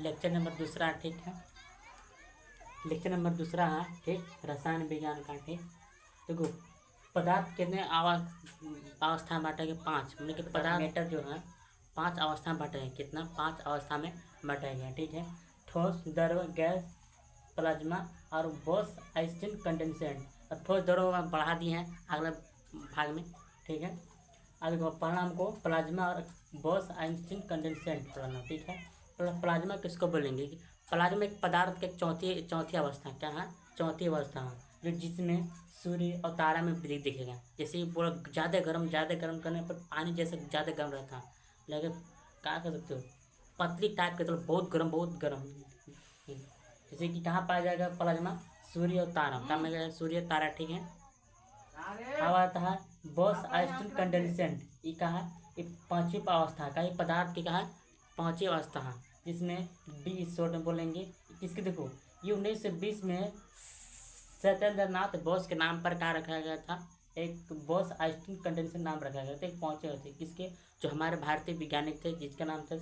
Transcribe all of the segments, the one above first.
Lecture number दूसरा, ठीक है। लेक्चर नंबर दूसरा है, ठीक, रसायन विज्ञान का, ठीक। देखो पदार्थ कितने अवस्था में बांटेंगे? 5। मतलब कि पदार्थ मैटर जो है 5 अवस्था में बांटे हैं। कितना? 5 अवस्था में बांटे गए, ठीक है। ठोस, द्रव, गैस, प्लाज्मा और बॉस आइंस्टीन कंडेंसेट। और ठोस द्रव में बढ़ा दिए हैं अगले भाग में, ठीक है। आगे पढ़ना हमको प्लाज्मा और बॉस आइंस्टीन कंडेंसेट पढ़ना, ठीक है। प्लाज्मा किसको बोलेंगे? प्लाज्मा एक पदार्थ के चौथी अवस्था क्या है? चौथी अवस्था है, जो जिसमें सूर्य और तारा में दिखेगा। जैसे ही पूरा ज़्यादा गर्म करने पर पानी जैसे ज़्यादा गर्म रहता है, लेकिन क्या कर सकते हो, पतली टाइप के, तो बहुत गर्म। जैसे कि कहाँ पाया जाएगा प्लाज्मा? सूर्य और तारा, कहाँ मिलेगा? सूर्य तारा, ठीक है। अब आता है बॉस आइंस्टीन कंडेंसेट। ये कहा है? ये 5वीं अवस्था का, ये पदार्थ की कहा है 5वीं अवस्था है, जिसमें डी शॉर्ट में बोलेंगे। किसके? देखो ये 1920 में सत्येंद्रनाथ बोस के नाम पर क्या रखा गया था? एक बॉस आइंस्टीन कंडेंसेट नाम रखा गया था। एक पहुँचे हुए थे किसके? जो हमारे भारतीय वैज्ञानिक थे, जिसका नाम था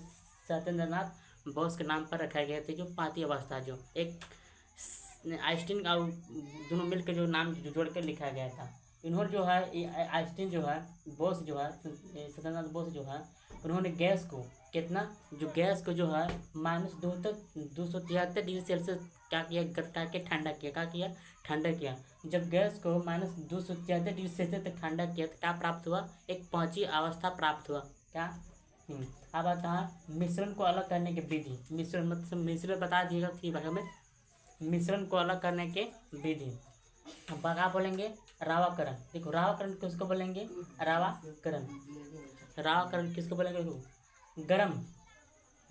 सत्येंद्रनाथ बोस के नाम पर रखा गया था। जो 5वीं अवस्था, जो एक आइंस्टीन और दोनों मिलकर जो नाम जोड़ कर लिखा गया था। इन्होंने जो है आइंस्टीन जो है, बोस जो है, सत्येंद्रनाथ बोस जो है, उन्होंने गैस को कितना, जो गैस को जो है -273 डिग्री सेल्सियस क्या किया? करके ठंडा किया। क्या किया? ठंडा किया। जब गैस को -273 डिग्री सेल्सियस तक ठंडा किया तो क्या प्राप्त हुआ? एक 5वीं अवस्था प्राप्त हुआ। क्या? अब आता है मिश्रण को अलग करने की विधि। मिश्रण मतलब मिश्रण बता दिएगा ठीक भाग में। मिश्रण को अलग करने के विधि अब क्या बोलेंगे? रावाकरण। देखो रावाकरण किसको बोलेंगे? रावाकरण। रावाकरण किसको बोलेंगे? देखो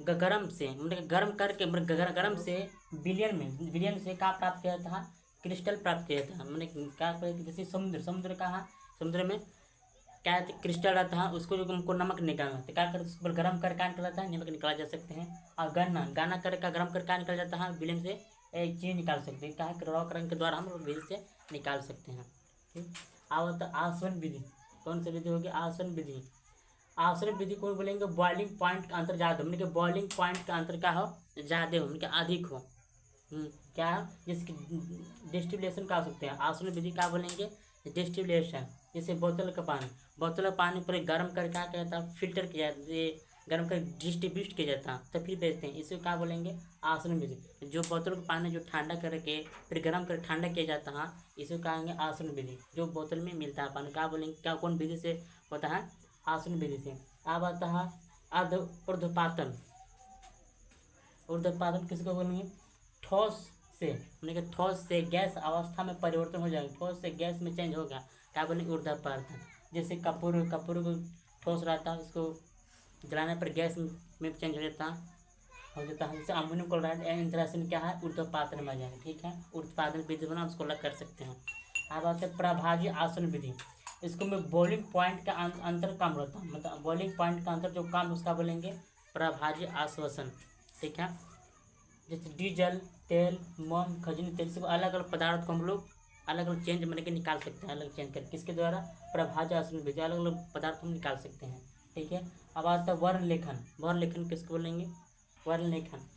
गरम से, मतलब गर्म करके, गरम से विलयन से क्या प्राप्त किया था? क्रिस्टल प्राप्त किया था। मैंने क्या? जैसे समुद्र कहाँ? समुद्र में क्या है? क्रिस्टल रहता है। उसको जो हमको नमक निकालना तो क्या करते? उसको गर्म कर क्या निकलता है? नमक निकाला जा सकते हैं। और गाना करके गर्म कर क्या निकल जाता है? विलयन से एक चीज निकाल सकते हैं। क्या है? रावाकरण के द्वारा हम लोग विधि से निकाल सकते हैं, ठीक। अब आसवन विधि। कौन सी विधि होगी? आसवन विधि। आसवन विधि को बोलेंगे बॉइलिंग पॉइंट का अंतर ज़्यादा हो, मतलब कि बॉइलिंग पॉइंट का अंतर क्या हो? ज़्यादा हो, मतलब अधिक हो। क्या है? जिसकी डिस्टिलेशन का सकते हैं। आसवन विधि क्या बोलेंगे? डिस्टिलेशन। जैसे बोतल का पानी पूरे गर्म कर क्या कहता है? फिल्टर किया जाता है, ये गर्म कर डिस्ट्रीब्यूट किया जाता है, तो फिर बेचते हैं। इसे क्या बोलेंगे? आसवन विधि। जो बोतल का पानी जो ठंडा करके फिर गर्म कर ठंडा किया जाता है, इसे कहेंगे आसवन विधि। जो बोतल में मिलता है पानी, क्या बोलेंगे? क्या कौन विधि से होता है? आसवन विधि से। अब आता है ऊर्ध्वपातन। ऊर्ध्वपातन किसको बोलेंगे? ठोस से, मतलब कि ठोस से गैस अवस्था में परिवर्तन हो जाएगा, ठोस से गैस में चेंज होगा, क्या बोलेंगे? ऊर्ध्वपातन। जैसे कपूर को ठोस रहता है, उसको जलाने पर गैस में चेंज हो जाता है। जैसे अमोनियम क्लोराइड इंटरेक्शन क्या है? ऊर्ध्वपातन में आ जाएगा, ठीक है। ऊर्ध्वपातन विधि बना, उसको अलग कर सकते हैं। अब आते हैं प्रभावी आसन विधि। इसको में बॉइलिंग पॉइंट का अंतर कम रहता है, मतलब बॉइलिंग पॉइंट का अंतर जो कम, उसका बोलेंगे प्रभावी आश्वासन, ठीक है। जैसे डीजल तेल, मोम, खजूर तेल, सब अलग अलग पदार्थ को हम लोग अलग अलग चेंज बन के निकाल सकते हैं, अलग चेंज कर किसके द्वारा? प्रभावी आसन विधि। अलग अलग पदार्थ हम निकाल सकते हैं, ठीक है। अब आता है वर्ण लेखन। वर्ण लेखन किसको बोलेंगे? वर्ण लेखन।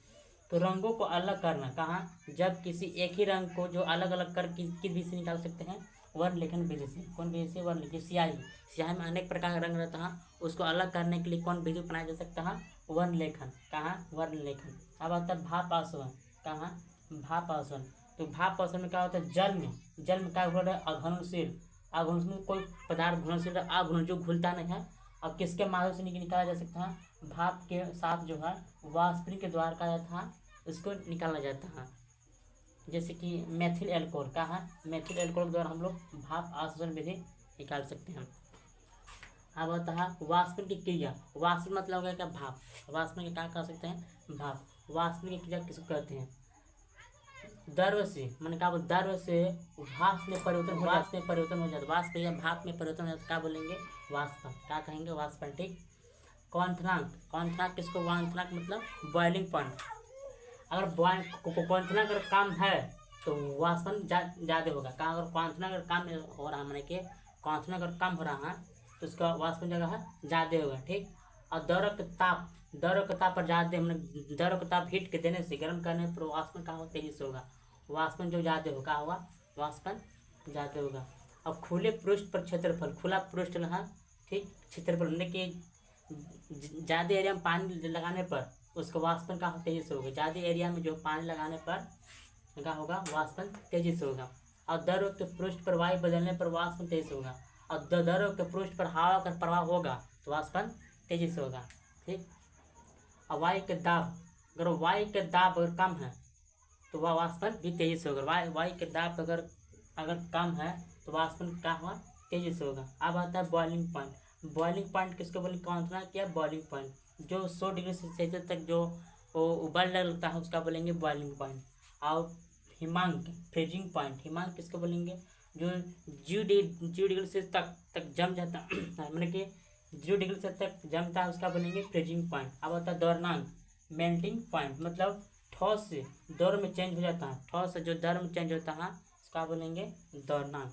तो रंगों को अलग करना कहाँ? जब किसी एक ही रंग को जो अलग अलग कर किस विधि से निकाल सकते हैं? वर्ण लेखन विधि से। कौन विधि से? वर्ण लेखन। स्याही में अनेक प्रकार का रंग रहता है, उसको अलग करने के लिए कौन विधि अपनाया जा सकता है? वर्ण लेखन। कहाँ? वर्ण लेखन। अब आता है भाप आसवन। कहाँ? भाप आसवन। तो भाप आसवन में क्या होता है? जल में क्या हो रहा है? अघुलनशील। अघुलनशील कोई पदार्थ घुलनशील, अघुलन जो घुलता नहीं है। अब किसके माध्यम से निकाला जा सकता है? भाप के साथ जो है वाष्पीकरण के द्वारा क्या जाता है? इसको निकाला जाता है। जैसे कि मेथिल एल्कोहल का है, मेथिल एल्कोहल के द्वारा हम लोग भाप आसवन विधि निकाल सकते हैं। अब आता है वाष्पीकरण की क्रिया। वाष्पीकरण मतलब हो गया क्या? भाप। वाष्पीकरण के क्या कह सकते हैं? भाप। वाष्पीकरण की क्रिया किसको कहते हैं? द्रव से, मैंने कहा द्रव से वाष्प में परिवर्तन हो जाता। वाष्प या भाप में परिवर्तन हो जाता, क्या बोलेंगे? वाष्पन। क्या कहेंगे? वाष्पन, ठीक। क्वथनांक किसको? क्वथनांक मतलब बॉइलिंग पॉइंट। अगर क्वथनांक अगर कम है तो वाष्पन ज़्यादा होगा। कहाँ? अगर क्वथनांक अगर कम हो रहा है, मैंने कि क्वथनांक अगर कम हो रहा है तो उसका वाष्पन जगह है ज़्यादा होगा, ठीक। और द्रव के ताप दर और ताप पर ज़्यादा हमने दर और ताप हीट के देने से गर्म करने पर वाष्पन का होगा तेजी से होगा। वाष्पन जो ज़्यादा होगा होगा वाष्पन ज़्यादा होगा। अब खुले पृष्ठ पर क्षेत्रफल, खुला पृष्ठ लगा, ठीक, क्षेत्रफल मतलब कि ज़्यादा एरिया में पानी लगाने पर उसका वाष्पन का तेजी से होगा। ज़्यादा एरिया में जो पानी लगाने पर क्या होगा, वाष्पन तेजी से होगा। और दर के पृष्ठ पर वायु बदलने पर वाष्पन तेजी से होगा। और दर के पृष्ठ पर हवा का प्रवाह होगा तो वाष्पन तेजी से होगा, ठीक। और वायु के दाब, अगर वायु के दाब अगर कम है तो वह वाष्पन भी तेजी से होगा। वायु के दाब अगर कम है तो वाष्पन क्या हुआ, तेजी से होगा। अब आता है बॉइलिंग पॉइंट। बॉइलिंग पॉइंट किसको बोलेंगे, कौन सा किया, बॉइलिंग पॉइंट। जो 100 डिग्री सेल्सियस तक जो वो उबलने लगता है उसका बोलेंगे बॉइलिंग पॉइंट। और हिमांक, फ्रीजिंग पॉइंट, हिमांक किसको बोलेंगे, जो 0 डिग्री से तक जम जाता है मतलब कि 0 डिग्री से तक जमता है उसका बोलेंगे फ्रीजिंग पॉइंट। अब होता है दौरनांक, मेल्टिंग पॉइंट, मतलब ठोस से दौर में चेंज हो जाता है, ठोस से जो दर में चेंज होता है उसका बोलेंगे दौरनांक।